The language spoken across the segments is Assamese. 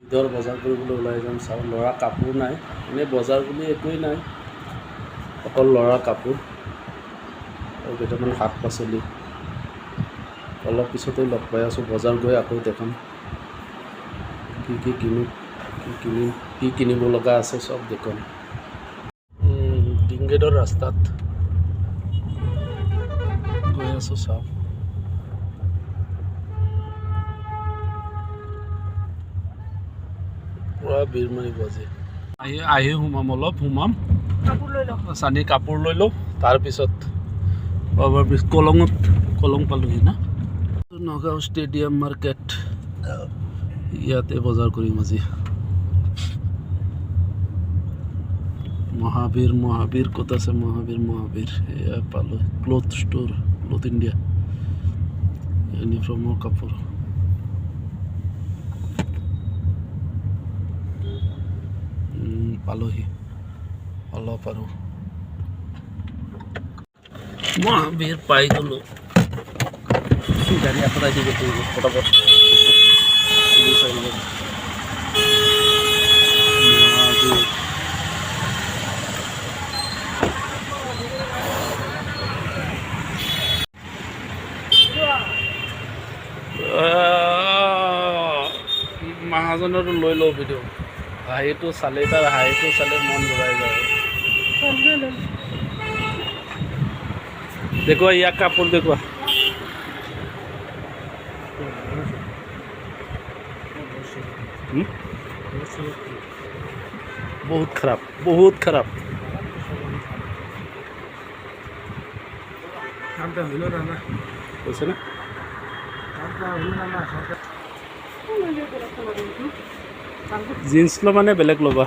ঈদৰ বজাৰ কৰিবলৈ ওলাই যাম। চাওঁ ল'ৰা কাপোৰ নাই, এনেই বজাৰ বুলি একোৱেই নাই, অকল ল'ৰা কাপোৰ আৰু কেইটামান শাক পাচলি। অলপ পিছতেই লগ পাই আছোঁ, বজাৰ গৈ আকৌ দেখাম কি কিনিব লগা আছে চব দেখুৱাম। ডিংগেটৰ ৰাস্তাত গৈ আছোঁ, চাওঁ পুৰা ভিৰ মাৰিব আজি। আহি অলপ সোমাম, চানি কাপোৰ লৈ লওঁ, তাৰপিছত কলং পালোহি না। নগাঁও ষ্টেডিয়াম মাৰ্কেট, ইয়াতে বজাৰ কৰিম আজি। মহাবীৰ ক'ত আছে? মহাবীৰ এয়া পালোঁ। ক্লথ ষ্ট'ৰ, ক্লথ ইণ্ডিয়া, ইউনিফৰ্মৰ কাপোৰ। পালোহি অলপ আৰু মহাবীৰ পাই গ'লোঁ। গাড়ী আঁতৰাই দিব লাগিব ফটাফট। মহাজনৰো লৈ লওঁ ভিডিঅ'। হাঁহিটো চালে তাৰ হাঁহিটো চালে মন ভৰাই যায়। দেখুৱা ইয়াক কাপোৰ দেখুৱা। বহুত খারাপ বুঝছে না? জিন্স লো মানে বেলেগ ল'বা।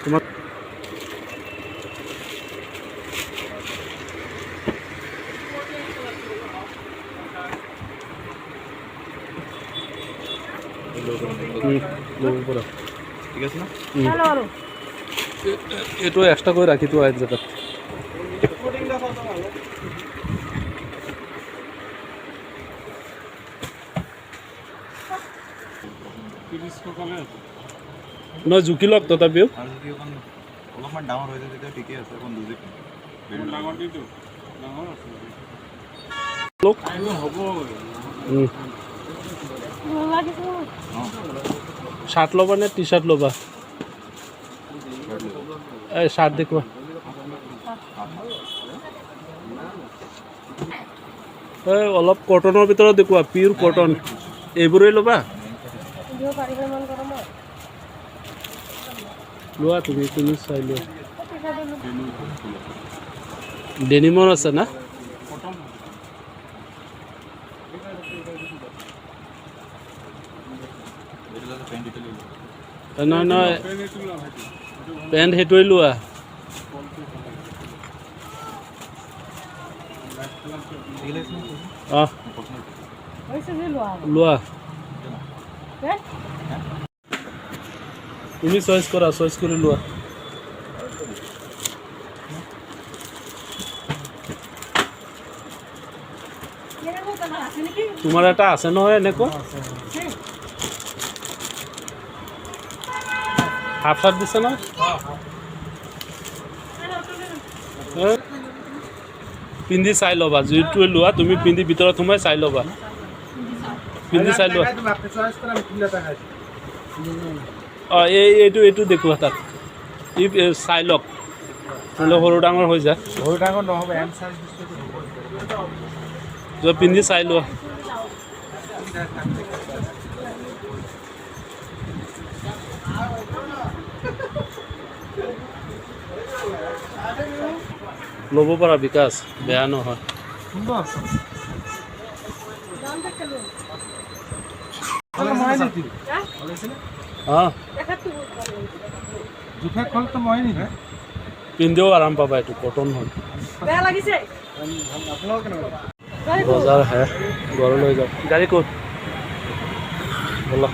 তোমার ঠিক আছে না? এইটো এক্সট্রা করে রাখি তো এক জায়গাত। নহয় জুখি লওক তথাপিও। অলপমান ডাঙৰ হৈ যায় তেতিয়া ঠিকে আছে। এখন দুজি শাৰ্ট ল'বা নে টি শাৰ্ট ল'বা? এই শাৰ্ট দেখুৱা। এই অলপ কটনৰ ভিতৰত দেখুৱা, পিওৰ কটন। এইবোৰেই ল'বা? লোৱা তুমি চাই লোৱা। ডেনিমৰ আছে না? নহয় পেণ্ট সেইটোৱে লোৱা। লোৱা তুমি চইচ কৰা, চইচ কৰি লোৱা। তোমাৰ এটা আছে নহয় এনেকুৱা হাফ শাৰ্ট দিছে না? পিন্ধি চাই ল'বা, যিটোৱে লোৱা তুমি পিন্ধি ভিতৰত সোমাই চাই ল'বা। পিন্ধি চাই লোৱা। অঁ এইটো দেখুৱা তাত, ই চাই লওক, নহ'লে সৰু ডাঙৰ হৈ যায়। সৰু ডাঙৰ নহ'ব, এম চাইজ পিন্ধি চাই লোৱা। ল'ব পাৰা বিকাশ, বেয়া নহয়। পিন্ধিও আৰাম পাবা, এইটো কটন হয়। বজাৰ হে, ঘৰলৈ যাওঁ। গাড়ী ক'ত? ব'লা।